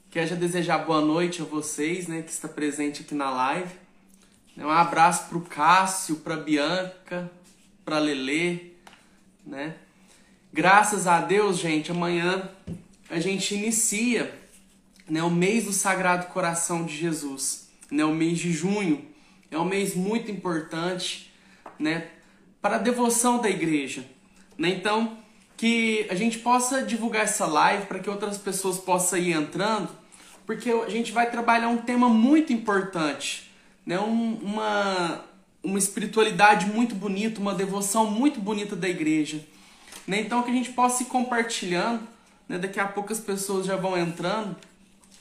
Quero já desejar boa noite a vocês, né, que está presente aqui na live. Um abraço para o Cássio, para a Bianca, para a Lelê, né? Graças a Deus, gente, amanhã a gente inicia, né, o mês do Sagrado Coração de Jesus, né, o mês de junho. É um mês muito importante, né, para a devoção da igreja, né? Então, que a gente possa divulgar essa live para que outras pessoas possam ir entrando, porque a gente vai trabalhar um tema muito importante, né? Uma espiritualidade muito bonita, uma devoção muito bonita da igreja, né? Então que a gente possa ir compartilhando, né? Daqui a pouco as pessoas já vão entrando,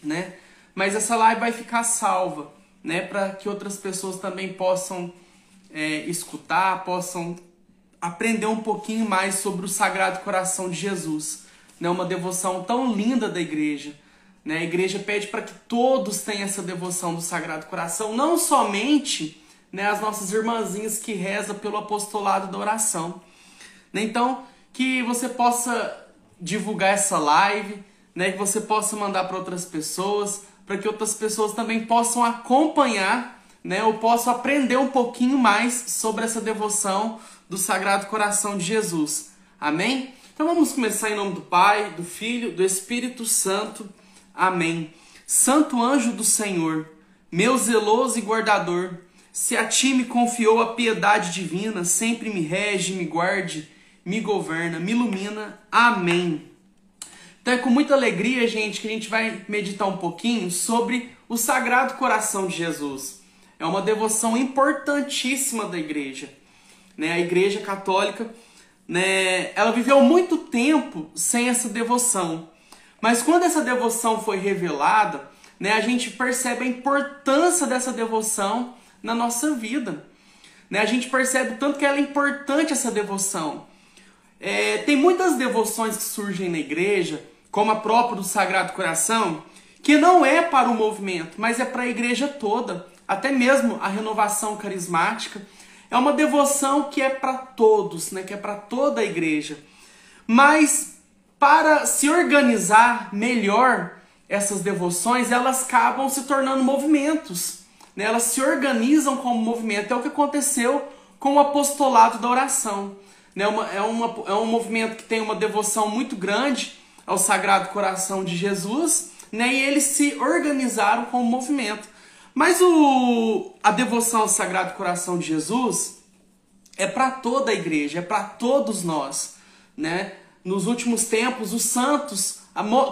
né? Mas essa live vai ficar salva, né? Para que outras pessoas também possam escutar, possam aprender um pouquinho mais sobre o Sagrado Coração de Jesus, né? Uma devoção tão linda da igreja, né? A igreja pede para que todos tenham essa devoção do Sagrado Coração, não somente, né, as nossas irmãzinhas que rezam pelo apostolado da oração, né? Então, que você possa divulgar essa live, né, que você possa mandar para outras pessoas, para que outras pessoas também possam acompanhar, né, ou possam aprender um pouquinho mais sobre essa devoção do Sagrado Coração de Jesus. Amém? Então vamos começar em nome do Pai, do Filho, do Espírito Santo. Amém. Santo anjo do Senhor, meu zeloso e guardador, se a ti me confiou a piedade divina, sempre me rege, me guarde, me governa, me ilumina. Amém. Então é com muita alegria, gente, que a gente vai meditar um pouquinho sobre o Sagrado Coração de Jesus. É uma devoção importantíssima da igreja, né? A igreja católica, né, ela viveu muito tempo sem essa devoção. Mas quando essa devoção foi revelada, né, a gente percebe a importância dessa devoção na nossa vida, né? A gente percebe o tanto que ela é importante, essa devoção. Tem muitas devoções que surgem na igreja, como a própria do Sagrado Coração, que não é para o movimento, mas é para a igreja toda. Até mesmo a renovação carismática é uma devoção que é para todos, né? Que é para toda a igreja. Mas para se organizar melhor essas devoções, elas acabam se tornando movimentos, né? Elas se organizam como movimento. É o que aconteceu com o apostolado da oração, né? É um movimento que tem uma devoção muito grande ao Sagrado Coração de Jesus, né? E eles se organizaram como movimento. Mas a devoção ao Sagrado Coração de Jesus é para toda a igreja, é para todos nós, né? Nos últimos tempos, os santos,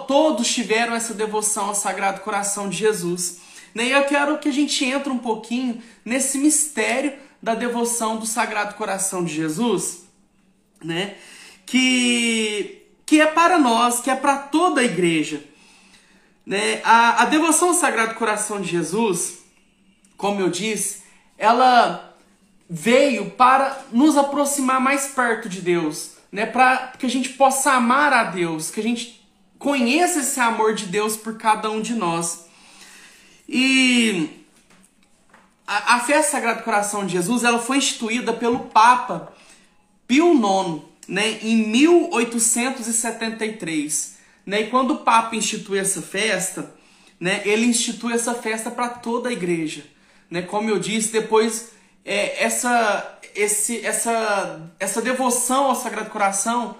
todos tiveram essa devoção ao Sagrado Coração de Jesus, né? E eu quero que a gente entre um pouquinho nesse mistério da devoção do Sagrado Coração de Jesus, né? Que é para nós, que é para toda a igreja, né? A devoção ao Sagrado Coração de Jesus, como eu disse, ela veio para nos aproximar mais perto de Deus, né? Para que a gente possa amar a Deus, que a gente conheça esse amor de Deus por cada um de nós. E a festa Sagrado Coração de Jesus, ela foi instituída pelo Papa Pio IX, né, em 1873. Né? E quando o Papa institui essa festa, né, ele institui essa festa para toda a igreja. Né? Como eu disse, depois essa devoção ao Sagrado Coração,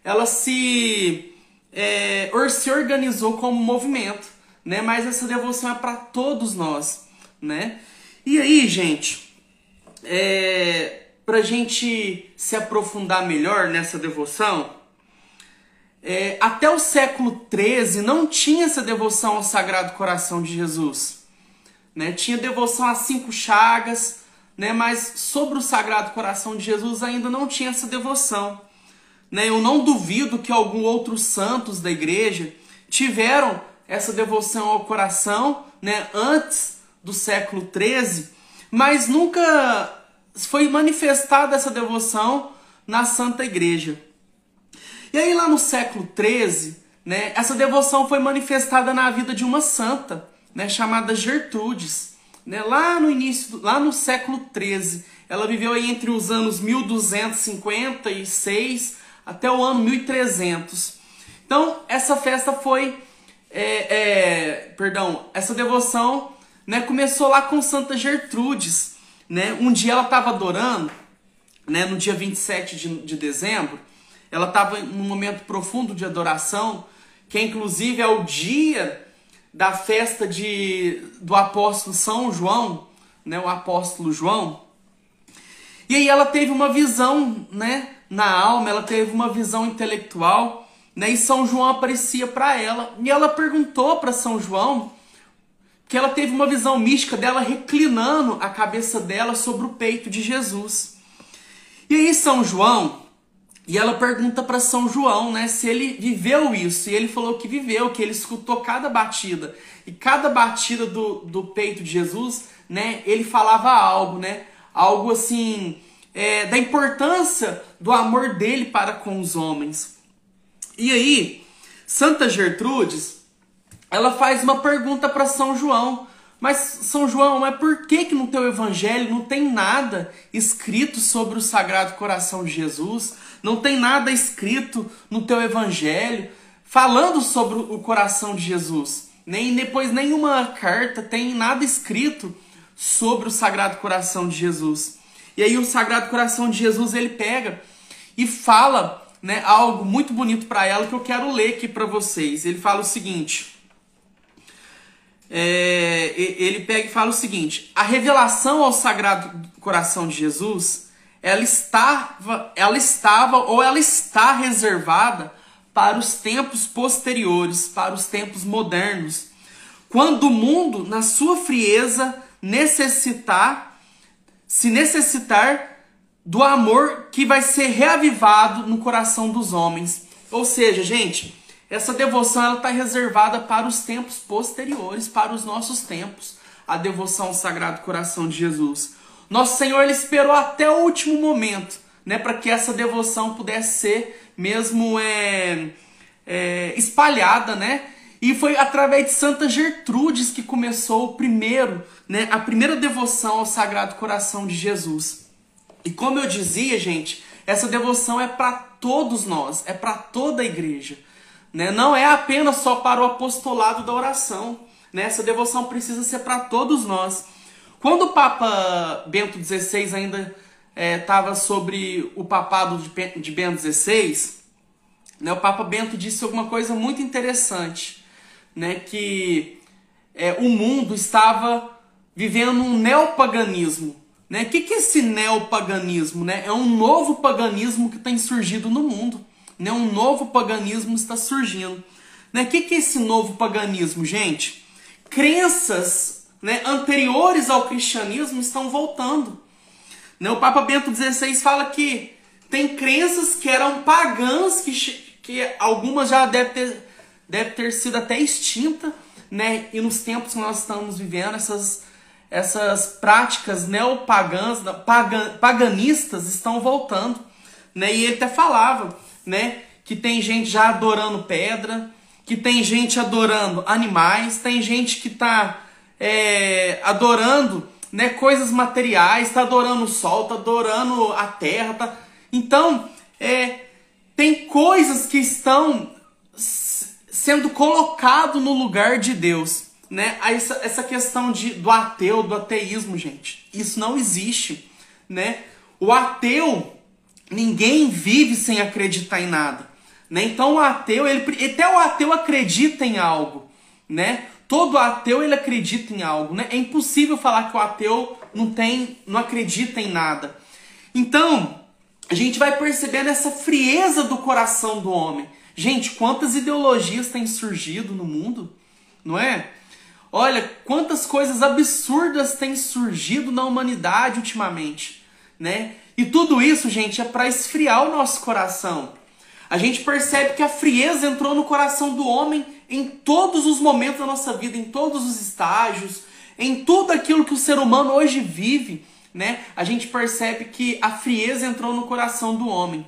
ela se organizou como movimento, né? Mas essa devoção é para todos nós, né? E aí, gente, para a gente se aprofundar melhor nessa devoção, até o século XIII não tinha essa devoção ao Sagrado Coração de Jesus, né? Tinha devoção às 5 chagas, né? Mas sobre o Sagrado Coração de Jesus ainda não tinha essa devoção, né? Eu não duvido que alguns outros santos da igreja tiveram essa devoção ao coração, né, antes do século XIII, mas nunca foi manifestada essa devoção na Santa Igreja. E aí lá no século XIII, né, essa devoção foi manifestada na vida de uma santa, né, chamada Gertrudes, né, lá no início, lá no século XIII. Ela viveu aí entre os anos 1256 até o ano 1300. Então essa festa foi essa devoção, né, começou lá com Santa Gertrudes, né? Um dia ela estava adorando, né, no dia 27 de dezembro, ela estava num momento profundo de adoração, que inclusive é o dia da festa do apóstolo São João, né, o apóstolo João. E aí ela teve uma visão, né, na alma, ela teve uma visão intelectual, né, e São João aparecia para ela. E ela perguntou para São João, que ela teve uma visão mística dela reclinando a cabeça dela sobre o peito de Jesus. E aí São João, e ela pergunta para São João, né, se ele viveu isso. E ele falou que viveu, que ele escutou cada batida. E cada batida do peito de Jesus, né, ele falava algo, né, algo assim, da importância do amor dele para com os homens. E aí, Santa Gertrudes, ela faz uma pergunta para São João. Mas, São João, mas por que no teu evangelho não tem nada escrito sobre o Sagrado Coração de Jesus? Não tem nada escrito no teu evangelho falando sobre o coração de Jesus? Nem depois nenhuma carta tem nada escrito sobre o Sagrado Coração de Jesus. E aí o Sagrado Coração de Jesus, ele pega e fala, né, algo muito bonito para ela, que eu quero ler aqui para vocês. Ele fala o seguinte... ele pega e fala o seguinte: a revelação ao Sagrado Coração de Jesus, ela está reservada para os tempos posteriores, para os tempos modernos, quando o mundo, na sua frieza, se necessitar do amor que vai ser reavivado no coração dos homens. Ou seja, gente, essa devoção está reservada para os tempos posteriores, para os nossos tempos. A devoção ao Sagrado Coração de Jesus. Nosso Senhor, ele esperou até o último momento, né, para que essa devoção pudesse ser mesmo espalhada, né? E foi através de Santa Gertrudes que começou a primeira devoção ao Sagrado Coração de Jesus. E como eu dizia, gente, essa devoção é para todos nós, é para toda a igreja. Né? Não é apenas só para o apostolado da oração. Né? Essa devoção precisa ser para todos nós. Quando o Papa Bento XVI ainda estava sobre o papado de Bento XVI, né, o Papa Bento disse alguma coisa muito interessante, né, que o mundo estava vivendo um neopaganismo. Né? O que é esse neopaganismo? Né? É um novo paganismo que tem surgido no mundo. Né? Um novo paganismo está surgindo. Né? O que é esse novo paganismo, gente? Crenças, né, anteriores ao cristianismo estão voltando. Né? O Papa Bento XVI fala que tem crenças que eram pagãs, que algumas já deve ter sido até extinta, né? E nos tempos que nós estamos vivendo, essas práticas neopagãs, paganistas estão voltando. Né? E ele até falava, né, que tem gente já adorando pedra, que tem gente adorando animais, tem gente que está adorando, né, coisas materiais, está adorando o sol, está adorando a terra. Tá... Então, tem coisas que estão sendo colocado no lugar de Deus. Né? Essa questão do ateu, do ateísmo, gente, isso não existe. Né? O ateu, ninguém vive sem acreditar em nada. Né? Então o ateu, até o ateu acredita em algo. Né? Todo ateu, ele acredita em algo. Né? É impossível falar que o ateu não acredita em nada. Então, a gente vai percebendo essa frieza do coração do homem. Gente, quantas ideologias têm surgido no mundo, não é? Olha, quantas coisas absurdas têm surgido na humanidade ultimamente, né? E tudo isso, gente, é para esfriar o nosso coração. A gente percebe que a frieza entrou no coração do homem em todos os momentos da nossa vida, em todos os estágios, em tudo aquilo que o ser humano hoje vive, né? A gente percebe que a frieza entrou no coração do homem.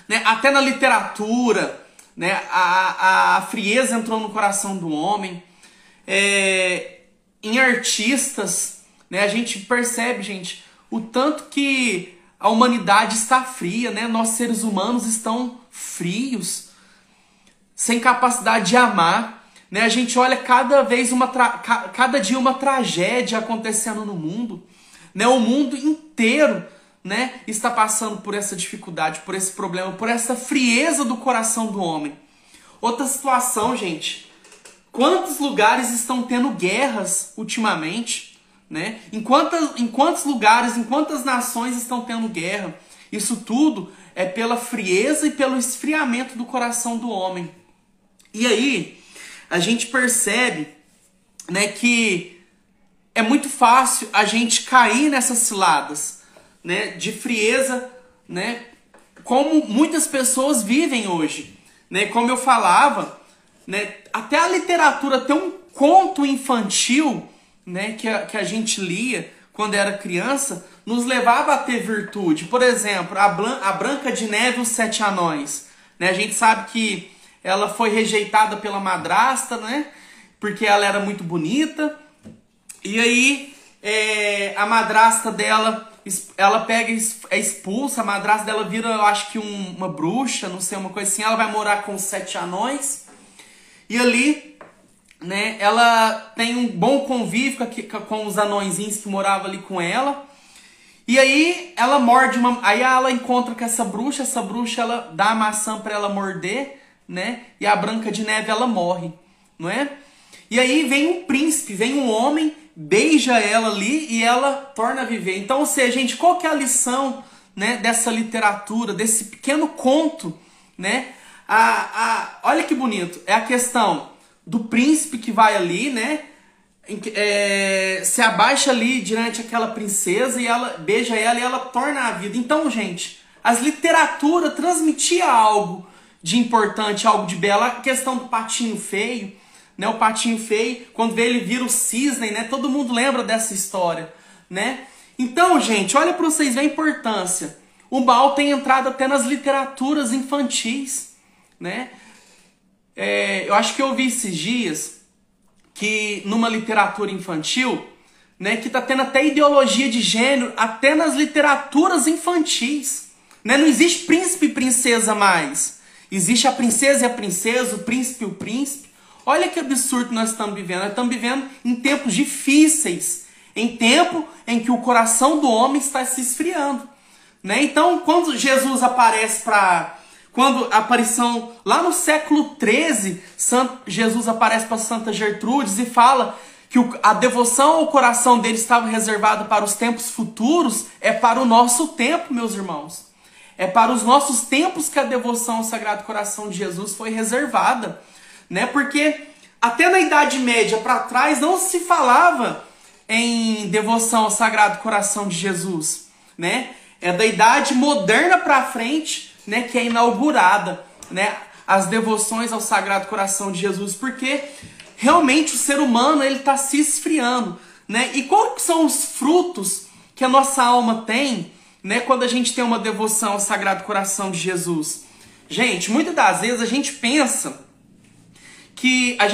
Né? Até na literatura, né? A frieza entrou no coração do homem. Em artistas, né? A gente percebe, gente, o tanto que a humanidade está fria, né? Nós seres humanos estão frios, sem capacidade de amar. né? A gente olha cada dia uma tragédia acontecendo no mundo, né? O mundo inteiro, né, está passando por essa dificuldade, por esse problema, por essa frieza do coração do homem. Outra situação, gente, quantos lugares estão tendo guerras ultimamente, né? Em quantos lugares, em quantas nações estão tendo guerra? Isso tudo é pela frieza e pelo esfriamento do coração do homem. E aí, a gente percebe, né, que é muito fácil a gente cair nessas ciladas, né, de frieza, né, como muitas pessoas vivem hoje, né? Como eu falava, né, até a literatura tem um conto infantil, né, que a gente lia quando era criança, nos levava a ter virtude. Por exemplo, a Branca de Neve e os Sete Anões, né? A gente sabe que ela foi rejeitada pela madrasta, né, porque ela era muito bonita. E aí a madrasta dela, ela pega, é expulsa, a madrasta dela vira, eu acho que uma bruxa, não sei, uma coisa assim. Ela vai morar com os 7 anões. E ali, né, ela tem um bom convívio com os anõezinhos que moravam ali com ela. E aí ela morde aí ela encontra com essa bruxa ela dá a maçã para ela morder, né? E a Branca de Neve ela morre, não é? E aí vem um príncipe, vem um homem, beija ela ali e ela torna a viver. Então, ou seja, gente, qual que é a lição, né, dessa literatura, desse pequeno conto, né? Olha que bonito, é a questão do príncipe que vai ali, né? Se abaixa ali diante aquela princesa e ela beija ela e ela torna a vida. Então, gente, as literaturas transmitiam algo de importante, algo de belo. A questão do patinho feio, né? O patinho feio, quando vê ele vira o cisne, né? Todo mundo lembra dessa história, né? Então, gente, olha para vocês verem a importância. O mal tem entrado até nas literaturas infantis, né? Eu acho que eu vi esses dias que numa literatura infantil, né, que tá tendo até ideologia de gênero até nas literaturas infantis, né? Não existe príncipe e princesa mais. Existe a princesa e a princesa, o príncipe e o príncipe. Olha que absurdo nós estamos vivendo. Nós estamos vivendo em tempos difíceis, em tempo em que o coração do homem está se esfriando, né? Então, quando Jesus aparece quando a aparição, lá no século XIII, Jesus aparece para Santa Gertrudes e fala que a devoção ao coração dele estava reservada para os tempos futuros, é para o nosso tempo, meus irmãos. É para os nossos tempos que a devoção ao Sagrado Coração de Jesus foi reservada, né? Porque até na Idade Média para trás não se falava em devoção ao Sagrado Coração de Jesus, né? É da Idade Moderna para frente, né, que é inaugurada, né, as devoções ao Sagrado Coração de Jesus, porque realmente o ser humano ele está se esfriando, né? E quais são os frutos que a nossa alma tem, né, quando a gente tem uma devoção ao Sagrado Coração de Jesus? Gente, muitas das vezes a gente pensa que a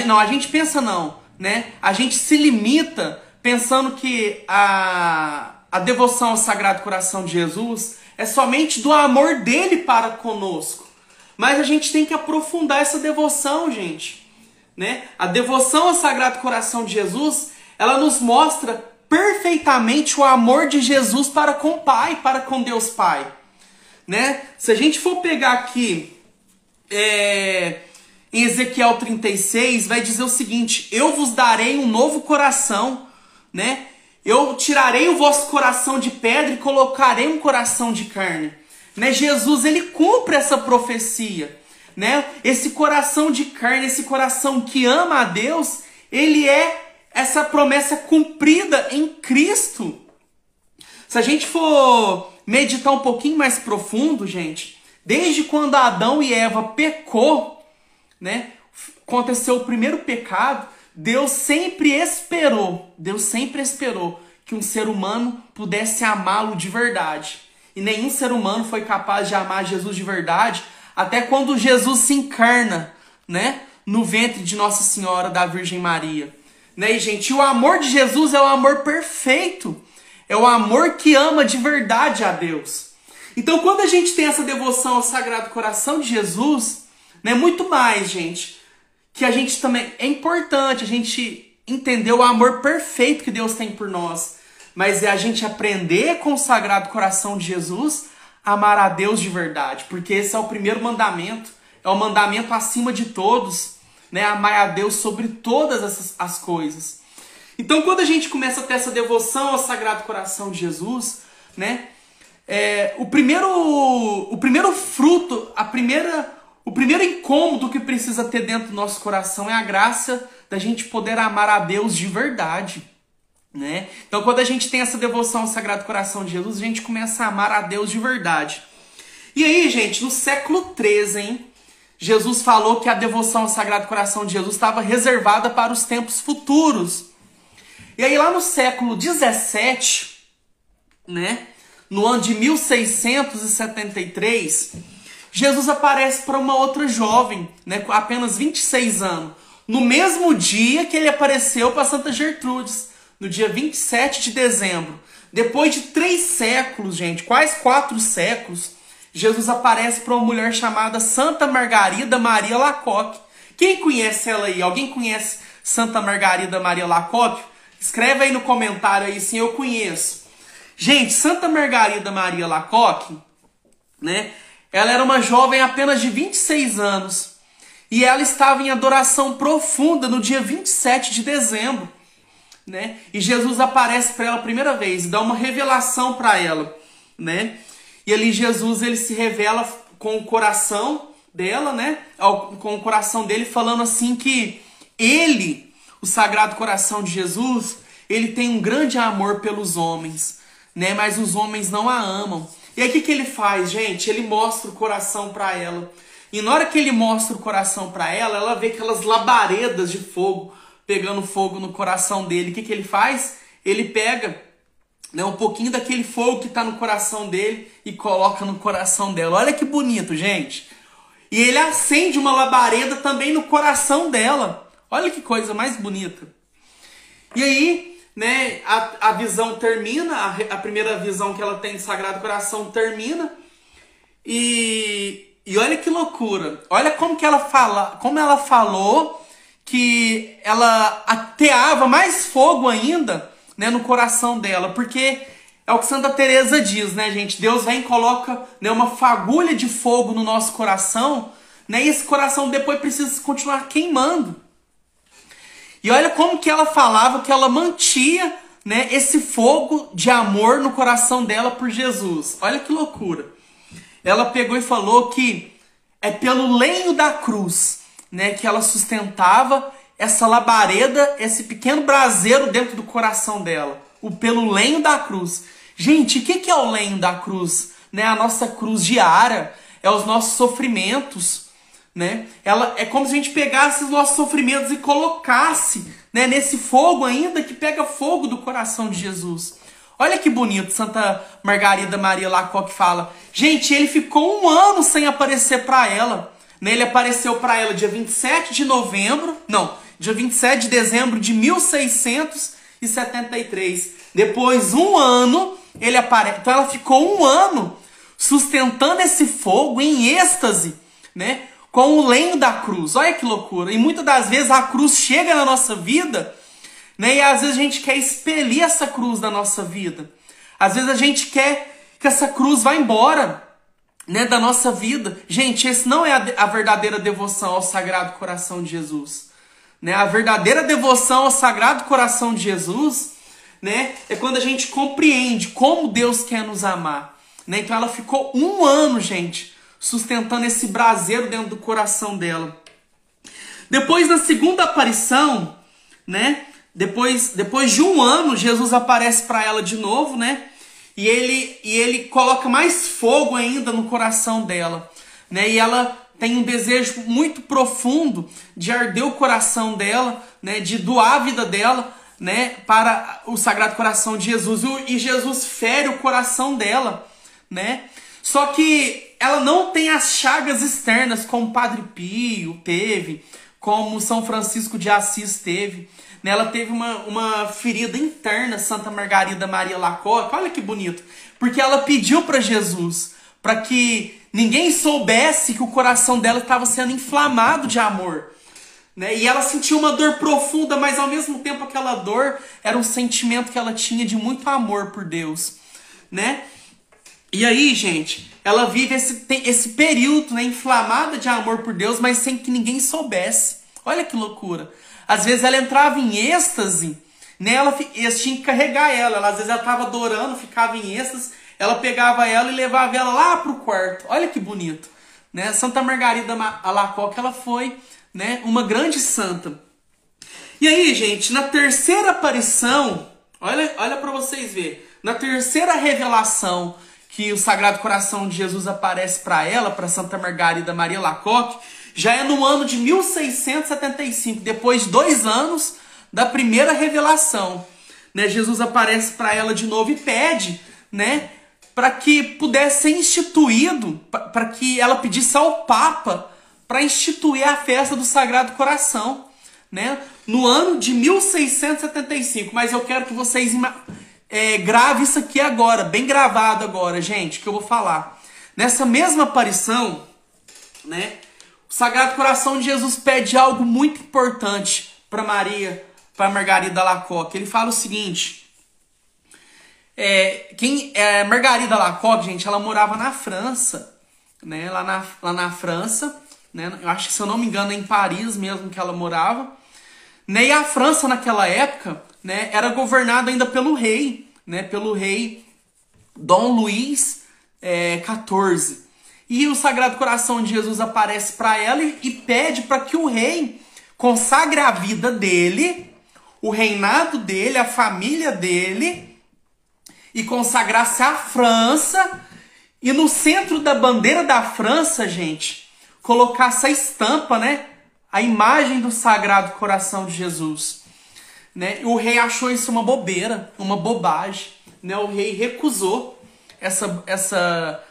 gente se limita pensando que a devoção ao Sagrado Coração de Jesus é somente do amor dele para conosco. Mas a gente tem que aprofundar essa devoção, gente, né? A devoção ao Sagrado Coração de Jesus, ela nos mostra perfeitamente o amor de Jesus para com o Pai, para com Deus Pai, né? Se a gente for pegar aqui em Ezequiel 36, vai dizer o seguinte: eu vos darei um novo coração, né? Eu tirarei o vosso coração de pedra e colocarei um coração de carne, né? Jesus, ele cumpre essa profecia, né? Esse coração de carne, esse coração que ama a Deus, ele é essa promessa cumprida em Cristo. Se a gente for meditar um pouquinho mais profundo, gente, desde quando Adão e Eva pecou, né? Aconteceu o primeiro pecado, Deus sempre esperou que um ser humano pudesse amá-lo de verdade. E nenhum ser humano foi capaz de amar Jesus de verdade até quando Jesus se encarna, né, no ventre de Nossa Senhora da Virgem Maria. Né? E, gente, o amor de Jesus é o amor perfeito. É o amor que ama de verdade a Deus. Então, quando a gente tem essa devoção ao Sagrado Coração de Jesus, né, muito mais, gente, que a gente também, é importante a gente entender o amor perfeito que Deus tem por nós, mas é a gente aprender com o Sagrado Coração de Jesus a amar a Deus de verdade, porque esse é o primeiro mandamento, é o mandamento acima de todos, né? Amar a Deus sobre todas as coisas. Então, quando a gente começa a ter essa devoção ao Sagrado Coração de Jesus, né? O primeiro fruto, o primeiro incômodo que precisa ter dentro do nosso coração é a graça da gente poder amar a Deus de verdade, né? Então, quando a gente tem essa devoção ao Sagrado Coração de Jesus, a gente começa a amar a Deus de verdade. E aí, gente, no século XIII, hein, Jesus falou que a devoção ao Sagrado Coração de Jesus estava reservada para os tempos futuros. E aí, lá no século XVII, né, no ano de 1673, Jesus aparece para uma outra jovem, né, com apenas 26 anos, no mesmo dia que ele apareceu para Santa Gertrudes, no dia 27 de dezembro. Depois de 3 séculos, gente, quase 4 séculos, Jesus aparece para uma mulher chamada Santa Margarida Maria Lacoque. Quem conhece ela aí? Alguém conhece Santa Margarida Maria Lacoque? Escreve aí no comentário aí, sim, eu conheço. Gente, Santa Margarida Maria Lacoque, né? Ela era uma jovem apenas de 26 anos. E ela estava em adoração profunda no dia 27 de dezembro, né? E Jesus aparece para ela a primeira vez, dá uma revelação para ela, né? E ali Jesus, ele se revela com o coração dela, né? Com o coração dele, falando assim que ele, o Sagrado Coração de Jesus, ele tem um grande amor pelos homens, né? Mas os homens não a amam. E aí o que ele faz, gente? Ele mostra o coração para ela. E na hora que ele mostra o coração para ela, ela vê aquelas labaredas de fogo pegando fogo no coração dele. O que ele faz? Ele pega, né, um pouquinho daquele fogo que está no coração dele e coloca no coração dela. Olha que bonito, gente. E ele acende uma labareda também no coração dela. Olha que coisa mais bonita. E aí, né, a visão termina, a primeira visão que ela tem do Sagrado Coração termina. E olha que loucura. Olha como ela falou que ela ateava mais fogo ainda, né, no coração dela, porque é o que Santa Teresa diz, né, gente? Deus vem e coloca, né, uma fagulha de fogo no nosso coração, né, e esse coração depois precisa continuar queimando. E olha como que ela falava que ela mantia, né, esse fogo de amor no coração dela por Jesus. Olha que loucura. Ela pegou e falou que é pelo lenho da cruz, né, que ela sustentava essa labareda, esse pequeno braseiro dentro do coração dela. Pelo lenho da cruz. Gente, o que é o lenho da cruz? Né, a nossa cruz diária, é os nossos sofrimentos, né? É como se a gente pegasse os nossos sofrimentos e colocasse, né, nesse fogo ainda que pega fogo do coração de Jesus. Olha que bonito, Santa Margarida Maria Lacoque fala. Gente, ele ficou 1 ano sem aparecer para ela. Né? Ele apareceu para ela dia 27 de dezembro de 1673. Depois, 1 ano, ele aparece. Então ela ficou 1 ano sustentando esse fogo em êxtase, né, com o lenho da cruz. Olha que loucura. E muitas das vezes a cruz chega na nossa vida, né, e às vezes a gente quer expelir essa cruz da nossa vida. Às vezes a gente quer que essa cruz vá embora, né, da nossa vida. Gente, esse não é a verdadeira devoção ao Sagrado Coração de Jesus. Né? A verdadeira devoção ao Sagrado Coração de Jesus, né, é quando a gente compreende como Deus quer nos amar. Né? Então ela ficou 1 ano, gente, sustentando esse braseiro dentro do coração dela. Depois, na segunda aparição, né, depois de 1 ano, Jesus aparece para ela de novo, né? E ele coloca mais fogo ainda no coração dela, né? E ela tem um desejo muito profundo de arder o coração dela, né? De doar a vida dela, né, para o Sagrado Coração de Jesus. E Jesus fere o coração dela, né? Só que ela não tem as chagas externas como Padre Pio teve, como São Francisco de Assis teve. Ela teve uma ferida interna, Santa Margarida Maria Lacoque. Olha que bonito. Porque ela pediu para Jesus, para que ninguém soubesse que o coração dela estava sendo inflamado de amor. né? E ela sentia uma dor profunda, mas ao mesmo tempo aquela dor era um sentimento que ela tinha de muito amor por Deus, né? E aí, gente, ela vive esse período, né, inflamada de amor por Deus, mas sem que ninguém soubesse. Olha que loucura. Às vezes ela entrava em êxtase, né? Eles tinham que carregar ela. Às vezes ela estava adorando, ficava em êxtase, ela pegava ela e levava ela lá pro quarto. Olha que bonito, né? Santa Margarida Alacoque, ela foi, né, uma grande santa. E aí, gente, na terceira aparição, olha para vocês verem, na terceira revelação que o Sagrado Coração de Jesus aparece para ela, para Santa Margarida Maria Alacoque, já é no ano de 1675, depois de 2 anos da primeira revelação, né? Jesus aparece para ela de novo e pede, né, para que pudesse ser instituído, para que ela pedisse ao Papa para instituir a festa do Sagrado Coração, né, no ano de 1675. Mas eu quero que vocês gravem isso aqui agora, bem gravado agora, gente, que eu vou falar. Nessa mesma aparição, né, o Sagrado Coração de Jesus pede algo muito importante para Margarida Alacoque. Ele fala o seguinte: Margarida Alacoque, gente, ela morava na França, né, lá na França, né, eu acho que, se eu não me engano, é em Paris mesmo que ela morava, né, e a França naquela época, né, era governada ainda pelo rei, né, pelo rei Dom Luís XIV. E o Sagrado Coração de Jesus aparece para ela e pede para que o rei consagre a vida dele, o reinado dele, a família dele, e consagrasse a França, e no centro da bandeira da França, gente, colocasse a estampa, né, a imagem do Sagrado Coração de Jesus, né? O rei achou isso uma bobeira, uma bobagem, né? O rei recusou essa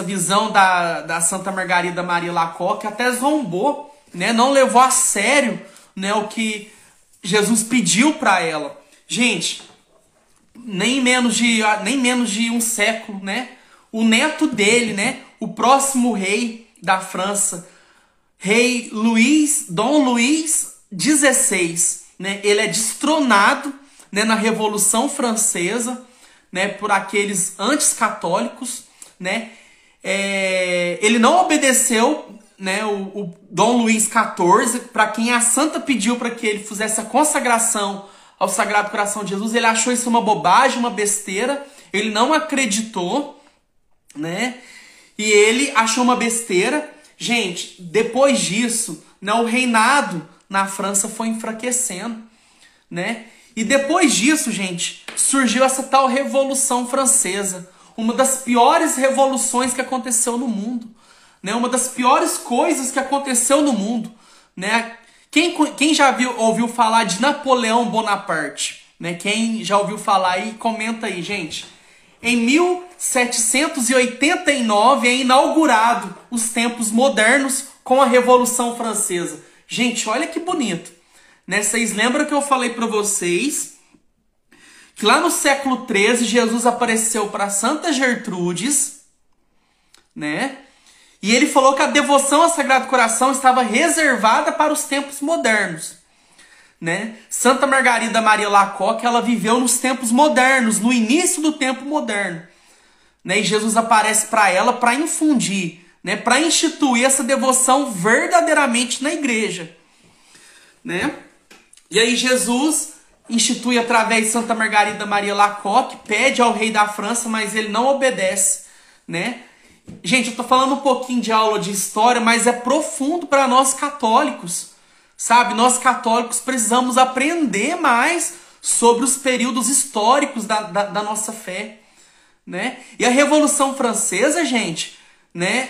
visão da Santa Margarida Maria Alacoque, até zombou, né? Não levou a sério, né, o que Jesus pediu para ela. Gente, nem menos de um século, né, o neto dele, né, o próximo rei da França, rei Dom Luís XVI, né, ele é destronado, né, na Revolução Francesa, né, por aqueles anticatólicos, né? Ele não obedeceu, né, o Dom Luís XIV, para quem a santa pediu para que ele fizesse a consagração ao Sagrado Coração de Jesus. Ele achou isso uma bobagem, uma besteira, ele não acreditou, né? E ele achou uma besteira. Gente, depois disso, né, o reinado na França foi enfraquecendo, né? E depois disso, gente, surgiu essa tal Revolução Francesa, uma das piores revoluções que aconteceu no mundo, né? Uma das piores coisas que aconteceu no mundo, né? Quem já ouviu falar de Napoleão Bonaparte, né? Quem já ouviu falar aí, comenta aí, gente. Em 1789 é inaugurado os tempos modernos com a Revolução Francesa. Gente, olha que bonito, né? Vocês lembram que eu falei para vocês que lá no século XIII Jesus apareceu para Santa Gertrudes, né? E ele falou que a devoção ao Sagrado Coração estava reservada para os tempos modernos, né? Santa Margarida Maria Alacoque, ela viveu nos tempos modernos, no início do tempo moderno, né? E Jesus aparece para ela para infundir, né, para instituir essa devoção verdadeiramente na igreja, né? E aí Jesus institui através de Santa Margarida Maria Alacoque, pede ao rei da França, mas ele não obedece, né? Gente, eu tô falando um pouquinho de aula de história, mas é profundo para nós católicos, sabe? Nós católicos precisamos aprender mais sobre os períodos históricos da nossa fé, né? E a Revolução Francesa, gente, né,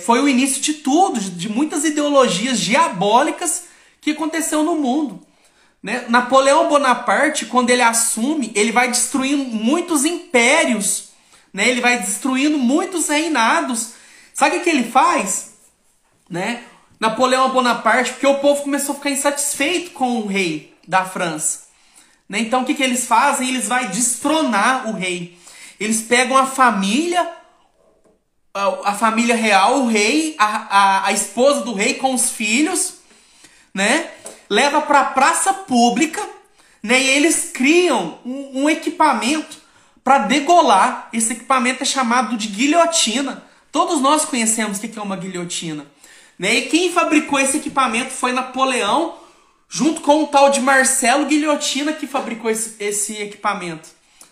foi o início de tudo, de muitas ideologias diabólicas que aconteceu no mundo, né? Napoleão Bonaparte, quando ele assume, ele vai destruindo muitos impérios, né? Ele vai destruindo muitos reinados. Sabe o que ele faz, né? Napoleão Bonaparte, porque o povo começou a ficar insatisfeito com o rei da França, né? Então o que eles fazem? Eles vão destronar o rei. Eles pegam a família real, o rei, a esposa do rei com os filhos, né? Leva para a praça pública, né? E eles criam um equipamento para degolar. Esse equipamento é chamado de guilhotina. Todos nós conhecemos o que é uma guilhotina, né? E quem fabricou esse equipamento foi Napoleão, junto com um tal de Marcelo Guilhotina, que fabricou esse equipamento,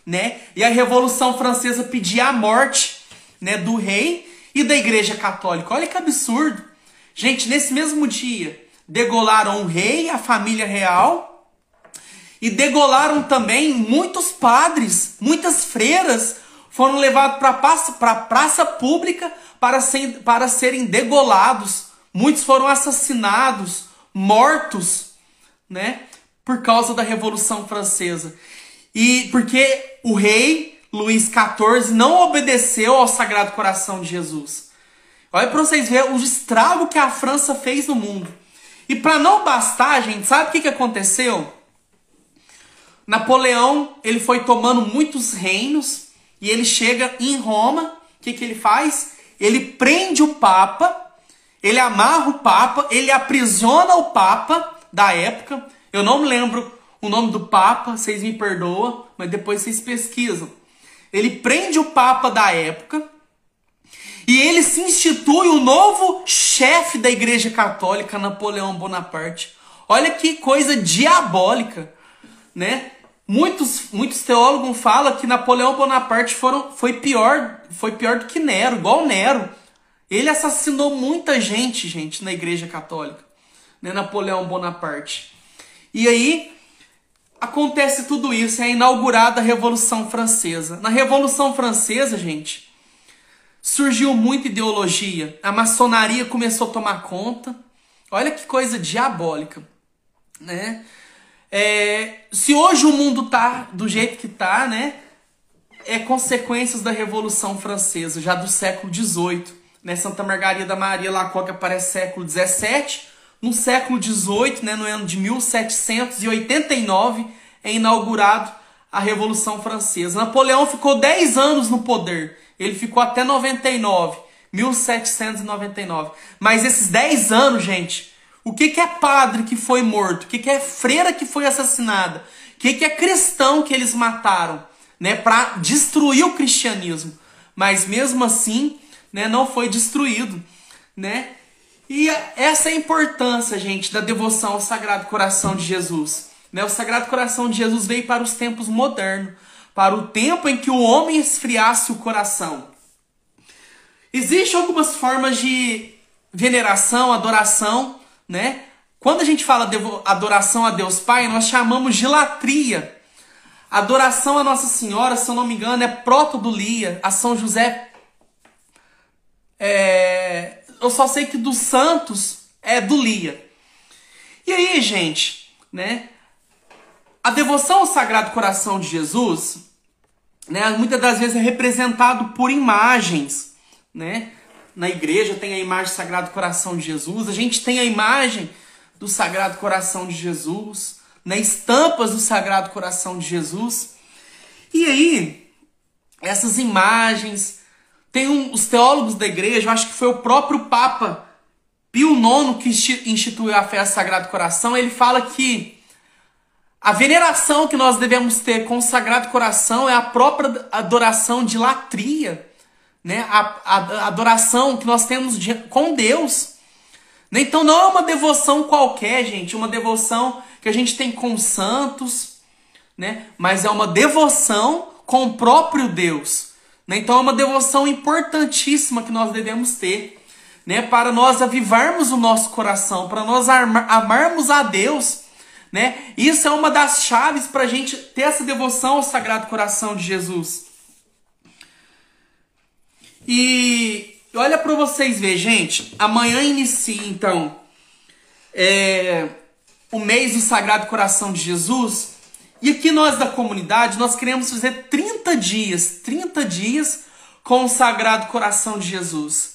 né? E a Revolução Francesa pedia a morte, né, do rei e da Igreja Católica. Olha que absurdo. Gente, nesse mesmo dia, degolaram o rei, a família real, e degolaram também muitos padres, muitas freiras foram levados para a praça pública para serem degolados. Muitos foram assassinados, mortos, né, por causa da Revolução Francesa. E porque o rei Luís XIV não obedeceu ao Sagrado Coração de Jesus. Olha para vocês verem o estrago que a França fez no mundo. E para não bastar, gente, sabe o que aconteceu? Napoleão, ele foi tomando muitos reinos e ele chega em Roma. O que ele faz? Ele prende o Papa, ele amarra o Papa, ele aprisiona o Papa da época. Eu não me lembro o nome do Papa, vocês me perdoam, mas depois vocês pesquisam. Ele prende o Papa da época e ele se institui o novo chefe da Igreja Católica, Napoleão Bonaparte. Olha que coisa diabólica, né? Muitos teólogos falam que Napoleão Bonaparte foi pior do que Nero, igual Nero. Ele assassinou muita gente, na Igreja Católica, né? Napoleão Bonaparte. E aí acontece tudo isso, é inaugurada a Revolução Francesa. Na Revolução Francesa, gente, surgiu muita ideologia. A maçonaria começou a tomar conta. Olha que coisa diabólica, né? Se hoje o mundo tá do jeito que tá, né? É consequências da Revolução Francesa, já do século XVIII. Né? Santa Margarida Maria Lacoque aparece século XVII. No século XVIII, né, no ano de 1789, é inaugurado a Revolução Francesa. Napoleão ficou 10 anos no poder. Ele ficou até 1799. Mas esses 10 anos, gente, o que é padre que foi morto? O que é freira que foi assassinada? O que é cristão que eles mataram? Né, para destruir o cristianismo. Mas mesmo assim, né, não foi destruído, né? E essa é a importância, gente, da devoção ao Sagrado Coração de Jesus. Né? O Sagrado Coração de Jesus veio para os tempos modernos, para o tempo em que o homem esfriasse o coração. Existem algumas formas de veneração, adoração, né? Quando a gente fala de adoração a Deus Pai, nós chamamos de latria. Adoração a Nossa Senhora, se eu não me engano, é protodulia. A São José eu só sei que dos santos é dulia. E aí, gente, né? A devoção ao Sagrado Coração de Jesus, né, muitas das vezes é representado por imagens, né? Na igreja tem a imagem do Sagrado Coração de Jesus, a gente tem a imagem do Sagrado Coração de Jesus, né, estampas do Sagrado Coração de Jesus. E aí, essas imagens, tem os teólogos da igreja, eu acho que foi o próprio Papa Pio IX que instituiu a fé ao Sagrado Coração. Ele fala que a veneração que nós devemos ter com o Sagrado Coração é a própria adoração de latria, né? A adoração que nós temos com Deus. Então não é uma devoção qualquer, gente, uma devoção que a gente tem com santos, né? Mas é uma devoção com o próprio Deus. Então é uma devoção importantíssima que nós devemos ter, né? Para nós avivarmos o nosso coração, para nós amarmos a Deus, né? Isso é uma das chaves para a gente ter essa devoção ao Sagrado Coração de Jesus. E olha para vocês verem, gente. Amanhã inicia, então, o mês do Sagrado Coração de Jesus. E aqui nós da comunidade, nós queremos fazer 30 dias com o Sagrado Coração de Jesus,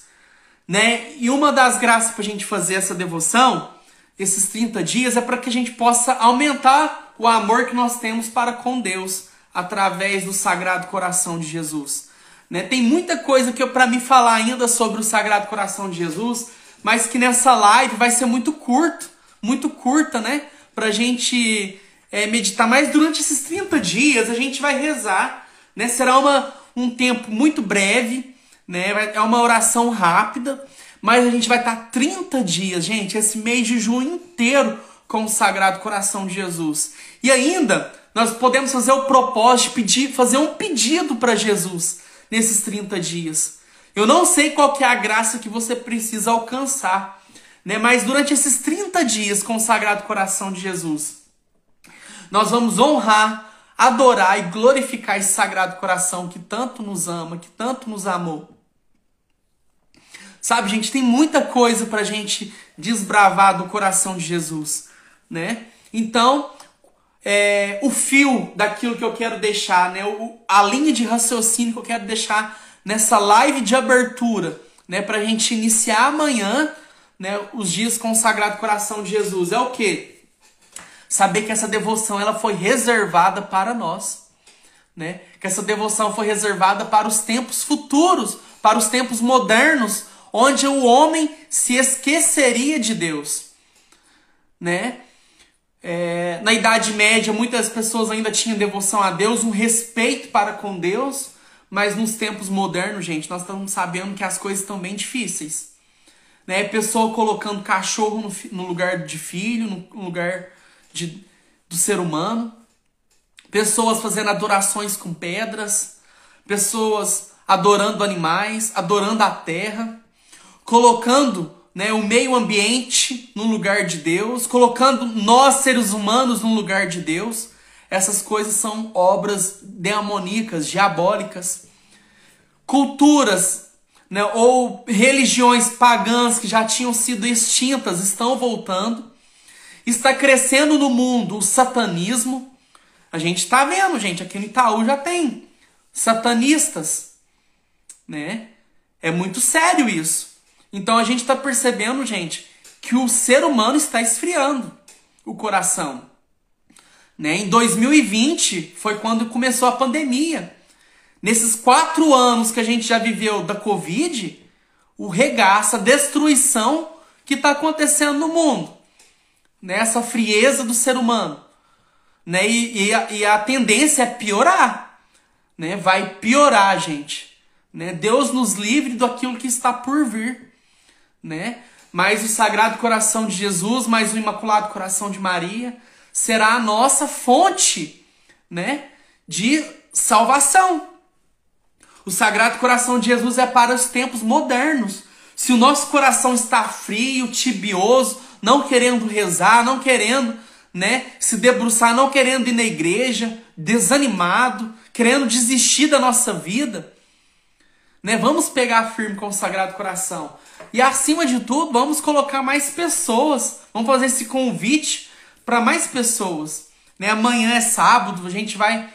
né? E uma das graças para a gente fazer essa devoção, esses 30 dias, é para que a gente possa aumentar o amor que nós temos para com Deus através do Sagrado Coração de Jesus. Né? Tem muita coisa que para mim falar ainda sobre o Sagrado Coração de Jesus, mas que nessa live vai ser muito curto, muito curta, né? Pra gente meditar. Mas durante esses 30 dias a gente vai rezar, né? Será um tempo muito breve, né? É uma oração rápida, mas a gente vai estar 30 dias, gente, esse mês de junho inteiro com o Sagrado Coração de Jesus. E ainda nós podemos fazer o propósito de fazer um pedido para Jesus nesses 30 dias. Eu não sei qual que é a graça que você precisa alcançar, né? Mas durante esses 30 dias com o Sagrado Coração de Jesus, nós vamos honrar, adorar e glorificar esse Sagrado Coração que tanto nos ama, que tanto nos amou. Sabe, gente, tem muita coisa pra gente desbravar do coração de Jesus, né? Então, o fio daquilo que eu quero deixar, né? A linha de raciocínio que eu quero deixar nessa live de abertura, né? Pra gente iniciar amanhã, né? Os dias com o Sagrado Coração de Jesus. É o quê? Saber que essa devoção ela foi reservada para nós, né? Que essa devoção foi reservada para os tempos futuros, para os tempos modernos, onde o homem se esqueceria de Deus, né? Na Idade Média, muitas pessoas ainda tinham devoção a Deus, um respeito para com Deus, mas nos tempos modernos, gente, nós estamos sabendo que as coisas estão bem difíceis, né? Pessoa colocando cachorro no lugar de filho, no lugar do ser humano, pessoas fazendo adorações com pedras, pessoas adorando animais, adorando a terra, colocando, né, o meio ambiente no lugar de Deus, colocando nós, seres humanos, no lugar de Deus. Essas coisas são obras demoníacas, diabólicas. Culturas, né, ou religiões pagãs que já tinham sido extintas estão voltando. Está crescendo no mundo o satanismo. A gente está vendo, gente, aqui no Itaú já tem satanistas, né? É muito sério isso. Então a gente está percebendo, gente, que o ser humano está esfriando o coração, né? Em 2020 foi quando começou a pandemia. Nesses 4 anos que a gente já viveu da Covid, o regaço, a destruição que está acontecendo no mundo, né? Essa frieza do ser humano, né? E a tendência é piorar, né? Vai piorar, gente, né? Deus nos livre daquilo que está por vir, né? Mas o Sagrado Coração de Jesus, mais o Imaculado Coração de Maria, será a nossa fonte, né, de salvação. O Sagrado Coração de Jesus é para os tempos modernos. Se o nosso coração está frio, tibioso, não querendo rezar, não querendo, né, se debruçar, não querendo ir na igreja, desanimado, querendo desistir da nossa vida, né, vamos pegar firme com o Sagrado Coração. E acima de tudo, vamos colocar mais pessoas. Vamos fazer esse convite para mais pessoas, né? Amanhã é sábado, a gente vai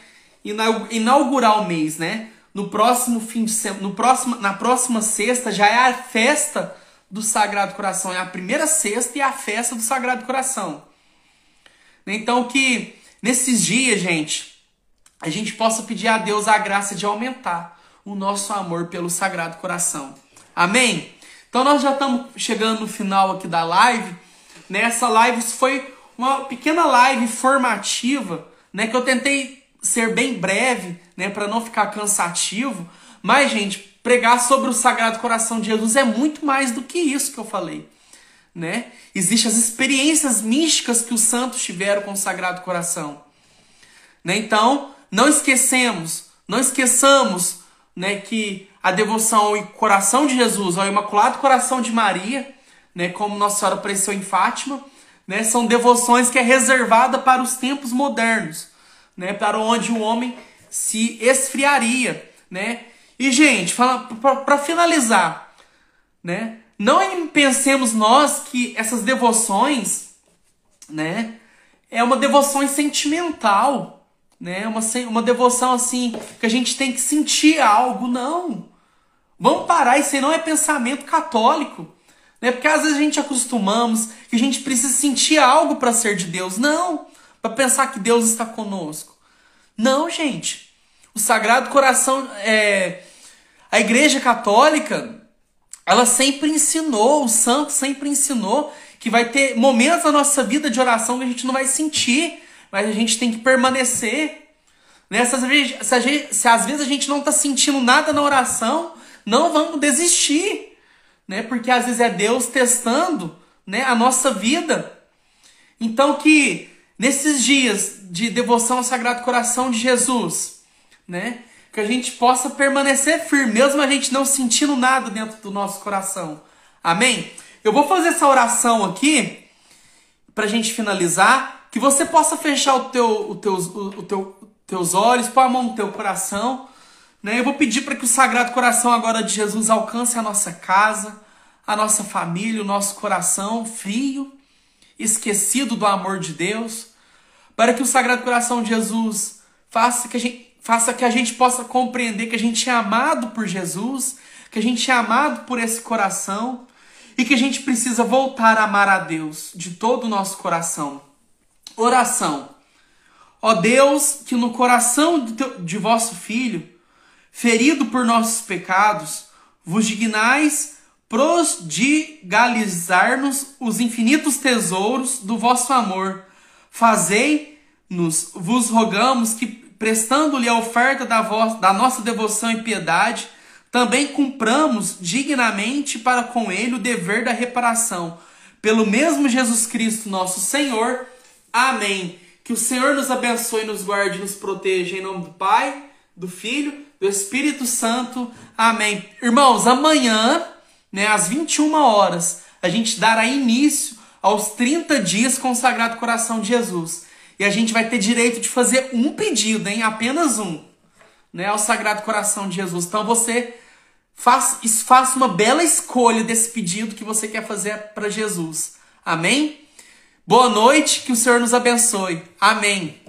inaugurar o mês, né? No próximo fim de semana, na próxima sexta já é a festa do Sagrado Coração, é a primeira sexta e a festa do Sagrado Coração. Então que nesses dias, gente, a gente possa pedir a Deus a graça de aumentar o nosso amor pelo Sagrado Coração. Amém? Então nós já estamos chegando no final aqui da live, né? Essa live foi uma pequena live formativa, né? Que eu tentei ser bem breve, né? Para não ficar cansativo. Mas, gente, pregar sobre o Sagrado Coração de Jesus é muito mais do que isso que eu falei, né? Existem as experiências místicas que os santos tiveram com o Sagrado Coração, né? Então, não esqueçamos, né, que a devoção ao coração de Jesus, ao Imaculado Coração de Maria, né, como Nossa Senhora apareceu em Fátima, né, são devoções que é reservada para os tempos modernos, né, para onde o homem se esfriaria, né? E, gente, para finalizar, né, não pensemos nós que essas devoções, né, é uma devoção sentimental, né? Uma devoção assim, que a gente tem que sentir algo, não. Vamos parar, isso aí não é pensamento católico, né? Porque às vezes a gente acostumamos que a gente precisa sentir algo para ser de Deus. Não, para pensar que Deus está conosco. Não, gente. O Sagrado Coração, a Igreja Católica, ela sempre ensinou, o santo sempre ensinou que vai ter momentos na nossa vida de oração que a gente não vai sentir, mas a gente tem que permanecer. Né? Se às vezes a gente não está sentindo nada na oração, não vamos desistir. Né? Porque às vezes é Deus testando, né, a nossa vida. Então que nesses dias de devoção ao Sagrado Coração de Jesus, né, que a gente possa permanecer firme, mesmo a gente não sentindo nada dentro do nosso coração. Amém? Eu vou fazer essa oração aqui, pra gente finalizar, que você possa fechar teus olhos, pôr a mão no teu coração. Né? Eu vou pedir para que o Sagrado Coração agora de Jesus alcance a nossa casa, a nossa família, o nosso coração frio, esquecido do amor de Deus, para que o Sagrado Coração de Jesus faça que a gente possa compreender que a gente é amado por Jesus, que a gente é amado por esse coração e que a gente precisa voltar a amar a Deus de todo o nosso coração. Oração. Ó Deus, que no coração de vosso Filho, ferido por nossos pecados, vos dignais prodigalizar-nos os infinitos tesouros do vosso amor. Fazei-nos, vos rogamos, que prestando-lhe a oferta da nossa devoção e piedade, também cumpramos dignamente para com ele o dever da reparação. Pelo mesmo Jesus Cristo, nosso Senhor. Amém. Que o Senhor nos abençoe, nos guarde e nos proteja em nome do Pai, do Filho, do Espírito Santo. Amém. Irmãos, amanhã, né, às 21 horas, a gente dará início aos 30 dias com o Sagrado Coração de Jesus. E a gente vai ter direito de fazer um pedido, hein? Apenas um, né, ao Sagrado Coração de Jesus. Então você faça uma bela escolha desse pedido que você quer fazer para Jesus. Amém? Boa noite, que o Senhor nos abençoe. Amém.